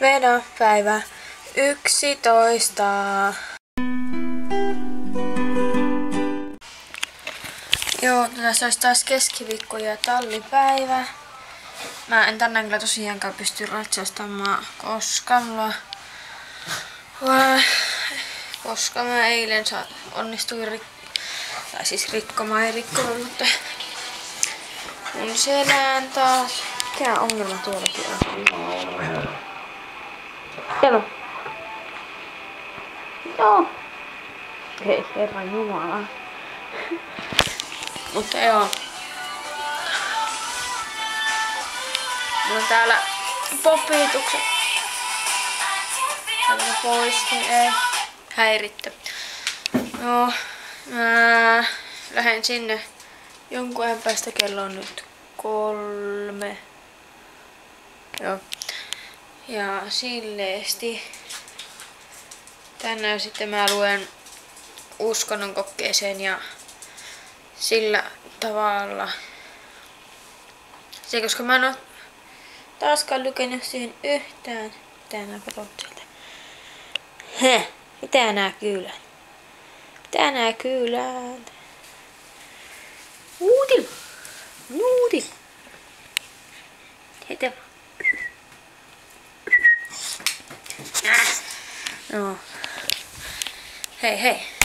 Vedä päivä 11. Joo, tässä olisi taas keskiviikko ja tallipäivä. Mä en tänään kyllä tosiaankaan pysty ratsastamaan koska mä eilen onnistuin rikkomaan, ei rikkonut, mutta mun selään taas. Mikä ongelma tuollakin on? Hello. Joo. Hei, herran jumala. Mutta joo. Mulla on täällä popitukset. Täällä pois, niin ei häirittä. Joo. Mä lähden sinne jonkun ajan päästä, kello on nyt 3. Joo. Ja silleesti. Tänään sitten mä luen uskonnon kokkeeseen ja sillä tavalla. Se, koska mä en oo taaskaan lukenut siihen yhtään. Mitä nää katot sieltä? Mitä nää kyylät? Mitä nää kyylät? Nuutil! Heitä. No. Hei.